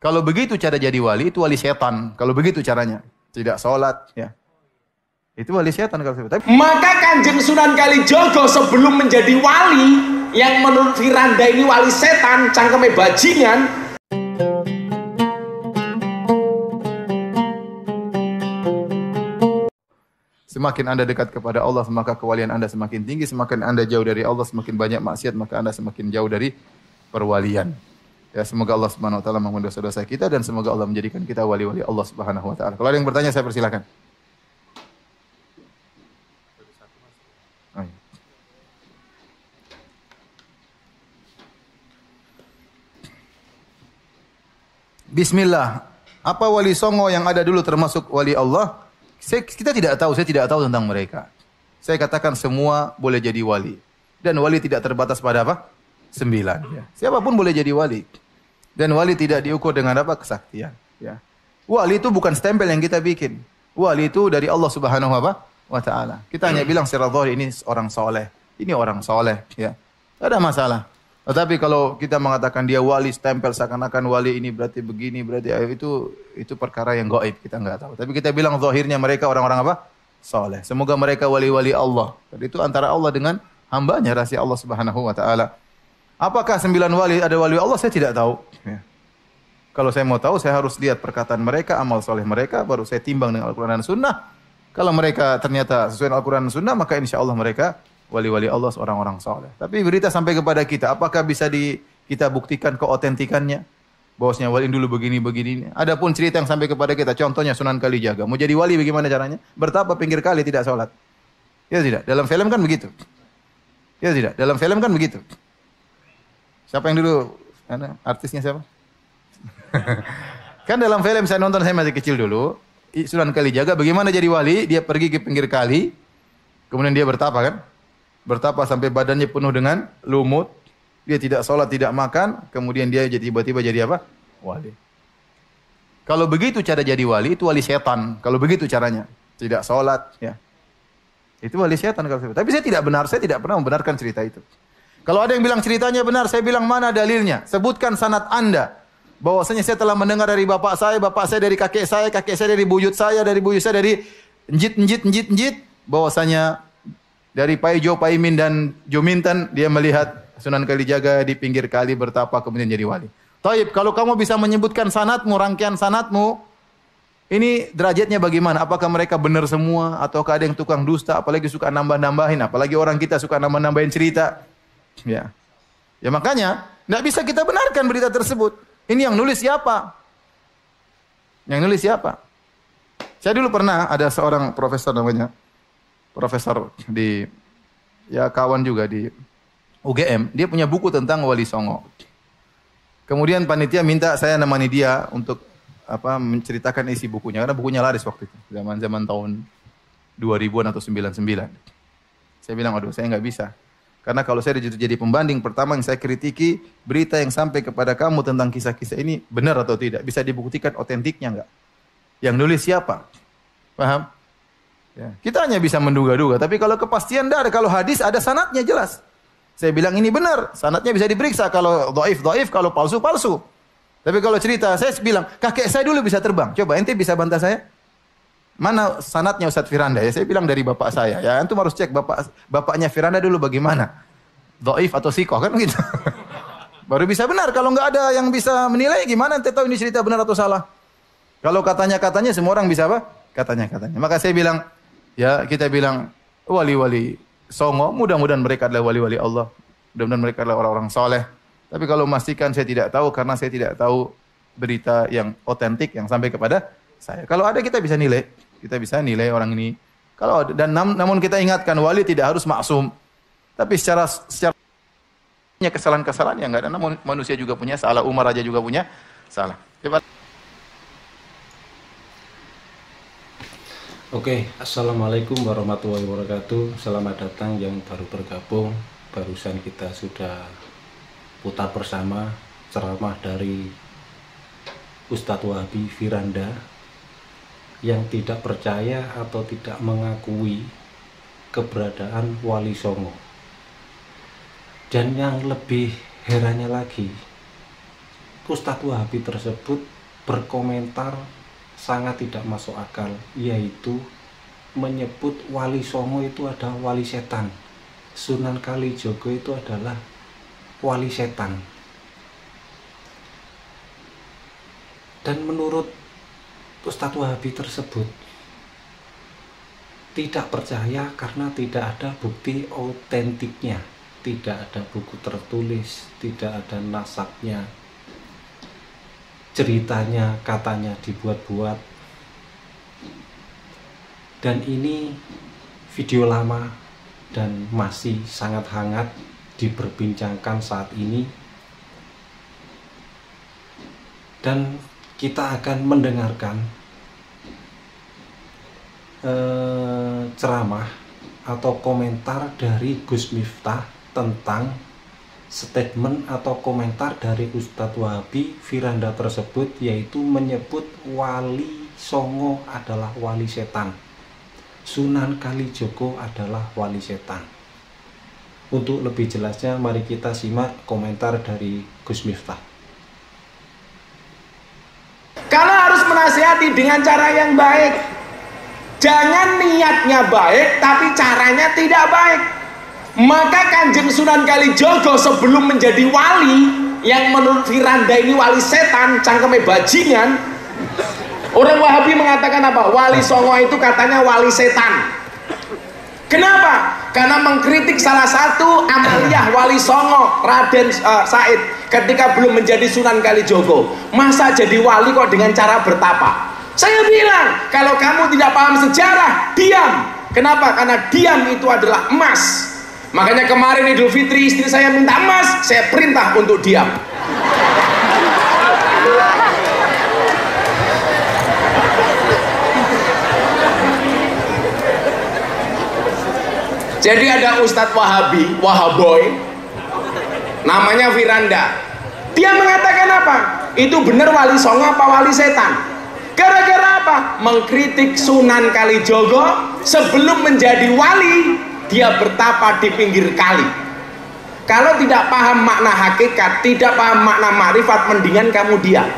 Kalau begitu cara jadi wali, itu wali setan. Kalau begitu caranya, tidak sholat, ya. Itu wali setan kalau seperti. Maka Kanjeng Sunan Kalijogo sebelum menjadi wali, yang menurut Firanda ini wali setan, cangkeme bajingan. Semakin Anda dekat kepada Allah, maka kewalian Anda semakin tinggi. Semakin Anda jauh dari Allah, semakin banyak maksiat, maka Anda semakin jauh dari perwalian. Ya, semoga Allah Subhanahu wa taala mengampuni dosa-dosa kita dan semoga Allah menjadikan kita wali-wali Allah Subhanahu wa taala. Kalau ada yang bertanya, saya persilakan. Bismillah. Apa wali songo yang ada dulu termasuk wali Allah? Kita tidak tahu, saya tidak tahu tentang mereka. Saya katakan semua boleh jadi wali. Dan wali tidak terbatas pada apa? 9. Ya. Siapapun boleh jadi wali. Dan wali tidak diukur dengan apa? Kesaktian. Ya. Wali itu bukan stempel yang kita bikin. Wali itu dari Allah Subhanahu wa taala. Kita hanya bilang secara zahir ini orang soleh. Ini orang soleh. Ya. Tidak ada masalah. Tetapi kalau kita mengatakan dia wali, stempel seakan-akan wali ini berarti begini, berarti itu perkara yang gaib, kita enggak tahu. Tapi kita bilang zahirnya mereka orang-orang apa? Saleh. Semoga mereka wali-wali Allah. Dan itu antara Allah dengan hambanya, rahasia Allah Subhanahu wa taala. Apakah 9 wali ada wali Allah? Saya tidak tahu. Ya. Kalau saya mau tahu, saya harus lihat perkataan mereka, amal soleh mereka, baru saya timbang dengan Al-Quran dan Sunnah. Kalau mereka ternyata sesuai dengan Al-Quran dan Sunnah, maka insya Allah mereka wali-wali Allah seorang-orang saleh. Tapi berita sampai kepada kita, apakah bisa kita buktikan keotentikannya? Bahwasanya wali dulu begini-begini. Adapun cerita yang sampai kepada kita, contohnya Sunan Kalijaga. Mau jadi wali bagaimana caranya? Bertapa pinggir kali tidak sholat. Ya tidak? Dalam film kan begitu. Ya tidak? Dalam film kan begitu. Siapa yang dulu? Artisnya siapa? Kan dalam film saya nonton, saya masih kecil dulu. Sunan Kalijaga bagaimana jadi wali? Dia pergi ke pinggir kali. Kemudian dia bertapa kan? Bertapa sampai badannya penuh dengan lumut. Dia tidak sholat, tidak makan. Kemudian dia tiba-tiba jadi apa? Wali. Kalau begitu cara jadi wali, itu wali setan. Kalau begitu caranya. Tidak sholat. Ya. Itu wali setan. Tapi saya tidak benar. Saya tidak pernah membenarkan cerita itu. Kalau ada yang bilang ceritanya benar, saya bilang mana dalilnya? Sebutkan sanad Anda. Bahwasanya saya telah mendengar dari bapak saya dari kakek saya dari buyut saya dari njit. Bahwasanya dari Paijo, Paimin dan Jominten dia melihat Sunan Kalijaga di pinggir kali bertapa kemudian jadi wali. Taib, kalau kamu bisa menyebutkan sanadmu, rangkaian sanadmu, ini derajatnya bagaimana? Apakah mereka benar semua ataukah ada yang tukang dusta, apalagi suka nambah-nambahin, apalagi orang kita suka nambah-nambahin cerita. Ya. Ya makanya enggak bisa kita benarkan berita tersebut. Ini yang nulis siapa? Yang nulis siapa? Saya dulu pernah ada seorang profesor namanya profesor di kawan juga di UGM, dia punya buku tentang Wali Songo. Kemudian panitia minta saya nemani dia untuk menceritakan isi bukunya karena bukunya laris waktu itu, zaman-zaman tahun 2000-an atau 99. Saya bilang, aduh saya nggak bisa. Karena kalau saya jadi pembanding, pertama yang saya kritiki berita yang sampai kepada kamu tentang kisah-kisah ini benar atau tidak, bisa dibuktikan otentiknya enggak? Yang nulis siapa? Paham? Ya. Kita hanya bisa menduga-duga, tapi kalau kepastian tidak ada. Kalau hadis ada sanadnya jelas. Saya bilang ini benar, sanadnya bisa diperiksa. Kalau dhaif, kalau palsu. Tapi kalau cerita, saya bilang kakek saya dulu bisa terbang. Coba ente bisa bantah saya? Mana sanadnya Ustaz Firanda? Ya saya bilang dari bapak saya. Ya antum harus cek bapaknya Firanda dulu bagaimana? Dhaif atau sikoh kan gitu. Baru bisa benar. Kalau nggak ada yang bisa menilai, gimana ente tahu ini cerita benar atau salah? Kalau katanya semua orang bisa apa? Katanya. Maka saya bilang, ya kita bilang wali-wali songo, mudah-mudahan mereka adalah wali-wali Allah. Mudah-mudahan mereka adalah orang-orang soleh. Tapi kalau memastikan saya tidak tahu karena saya tidak tahu berita yang otentik yang sampai kepada saya. Kalau ada kita bisa nilai. Kita bisa nilai orang ini. Kalau dan namun kita ingatkan wali tidak harus maksum. Tapi secara kesalahan-kesalahan yang enggak ada. Namun manusia juga punya salah, Umar aja juga punya salah. Oke, assalamualaikum warahmatullahi wabarakatuh. Selamat datang yang baru bergabung. Barusan kita sudah putar bersama ceramah dari Ustadz Wahabi Firanda yang tidak percaya atau tidak mengakui keberadaan Wali Songo. Dan yang lebih herannya lagi, Ustadz Wahabi tersebut berkomentar sangat tidak masuk akal, yaitu menyebut Wali Songo itu adalah wali setan, Sunan Kalijogo itu adalah wali setan. Dan menurut Ustadz Wahabi tersebut tidak percaya karena tidak ada bukti autentiknya, tidak ada buku tertulis, tidak ada nasabnya, ceritanya katanya dibuat-buat. Dan ini video lama dan masih sangat hangat diperbincangkan saat ini, dan kita akan mendengarkan ceramah atau komentar dari Gus Miftah tentang statement atau komentar dari Ustadz Wahabi Firanda tersebut, yaitu menyebut Wali Songo adalah wali setan, Sunan Kalijogo adalah wali setan. Untuk lebih jelasnya mari kita simak komentar dari Gus Miftah. Kalau harus menasihati dengan cara yang baik, jangan niatnya baik tapi caranya tidak baik. Maka Kanjeng Sunan Kalijogo sebelum menjadi wali, yang menurut Firanda ini wali setan, cangkeme bajingan, orang Wahabi mengatakan apa? Wali Songo itu katanya wali setan. Kenapa? Karena mengkritik salah satu amaliyah Wali Songo, Raden Said, ketika belum menjadi Sunan Kalijogo. Masa jadi wali kok dengan cara bertapa? Saya bilang, kalau kamu tidak paham sejarah, diam. Kenapa? Karena diam itu adalah emas. Makanya kemarin Idul Fitri istri saya minta emas, saya perintah untuk diam. Jadi ada Ustadz Wahabi, Wahaboy, namanya Firanda. Dia mengatakan apa? Itu benar wali songo apa wali setan? Gara-gara apa? Mengkritik Sunan Kalijogo sebelum menjadi wali, dia bertapa di pinggir kali. Kalau tidak paham makna hakikat, tidak paham makna makrifat, mendingan kamu diam.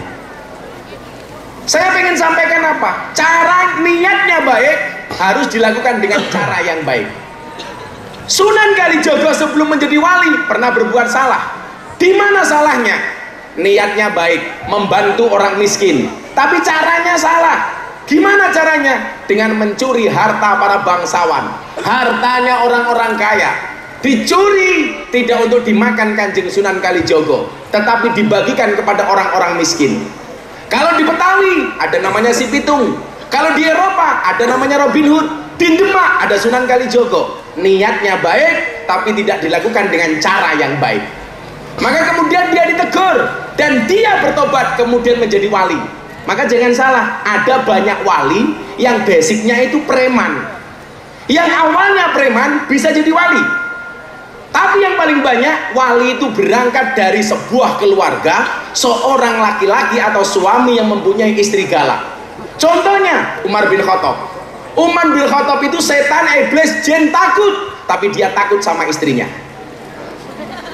Saya ingin sampaikan apa? Cara niatnya baik harus dilakukan dengan cara yang baik. Sunan Kalijogo sebelum menjadi wali pernah berbuat salah. Di mana salahnya? Niatnya baik, membantu orang miskin, tapi caranya salah. Gimana caranya? Dengan mencuri harta para bangsawan, hartanya orang-orang kaya. Dicuri tidak untuk dimakan Kanjeng Sunan Kalijogo, tetapi dibagikan kepada orang-orang miskin. Kalau di Betawi ada namanya Si Pitung, kalau di Eropa ada namanya Robin Hood, di Demak ada Sunan Kalijogo. Niatnya baik tapi tidak dilakukan dengan cara yang baik. Maka kemudian dia ditegur dan dia bertobat kemudian menjadi wali. Maka jangan salah, ada banyak wali yang basicnya itu preman, yang awalnya preman bisa jadi wali. Tapi yang paling banyak wali itu berangkat dari sebuah keluarga, seorang laki-laki atau suami yang mempunyai istri galak. Contohnya Umar bin Khattab. Umar bin Khattab itu setan, iblis, jin takut, tapi dia takut sama istrinya.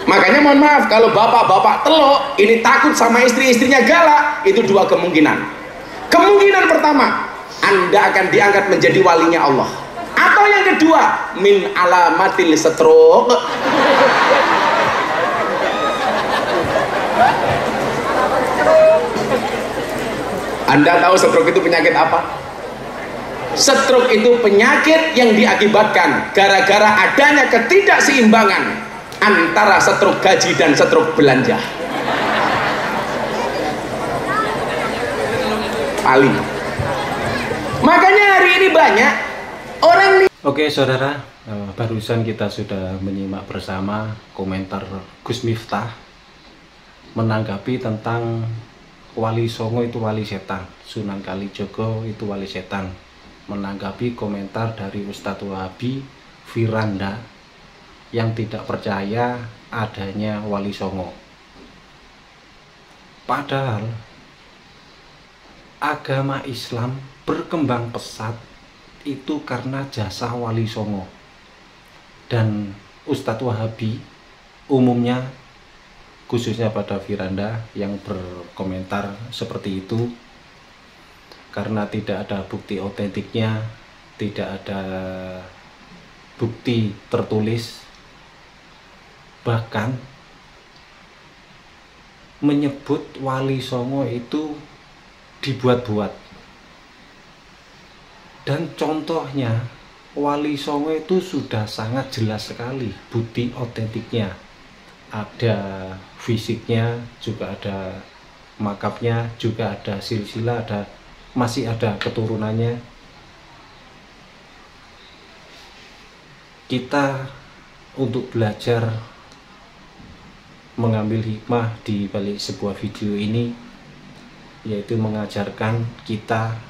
Makanya mohon maaf kalau bapak-bapak telok ini takut sama istri-istrinya galak, itu dua kemungkinan. Kemungkinan pertama, Anda akan diangkat menjadi walinya Allah. Atau yang kedua, min alamatil stroke. Anda tahu stroke itu penyakit apa? Stroke itu penyakit yang diakibatkan gara-gara adanya ketidakseimbangan antara stroke gaji dan stroke belanja. Paling. Makanya hari ini banyak orang. Oke saudara, barusan kita sudah menyimak bersama komentar Gus Miftah menanggapi tentang Wali Songo itu wali setan, Sunan Kalijogo itu wali setan. Menanggapi komentar dari Ustadz Wahabi Firanda yang tidak percaya adanya Wali Songo. Padahal agama Islam berkembang pesat itu karena jasa Wali Songo. Dan Ustadz Wahabi umumnya khususnya pada Firanda yang berkomentar seperti itu, karena tidak ada bukti otentiknya, tidak ada bukti tertulis, bahkan menyebut Wali Songo itu dibuat-buat. Dan contohnya Wali Songo itu sudah sangat jelas sekali bukti otentiknya, ada fisiknya, juga ada makapnya, juga ada silsilah, masih ada keturunannya. Kita untuk belajar mengambil hikmah di balik sebuah video ini, yaitu mengajarkan kita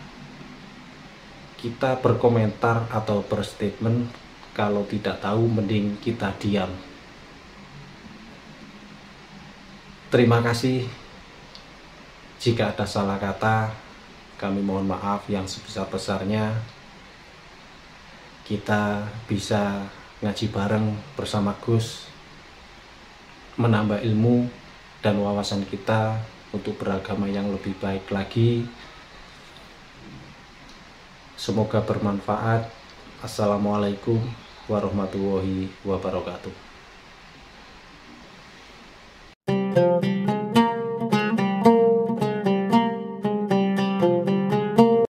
berkomentar atau berstatement, kalau tidak tahu mending kita diam. Terima kasih. Jika ada salah kata, kami mohon maaf yang sebesar-besarnya. Kita bisa ngaji bareng bersama Gus, menambah ilmu dan wawasan kita untuk beragama yang lebih baik lagi. Semoga bermanfaat. Assalamualaikum warahmatullahi wabarakatuh.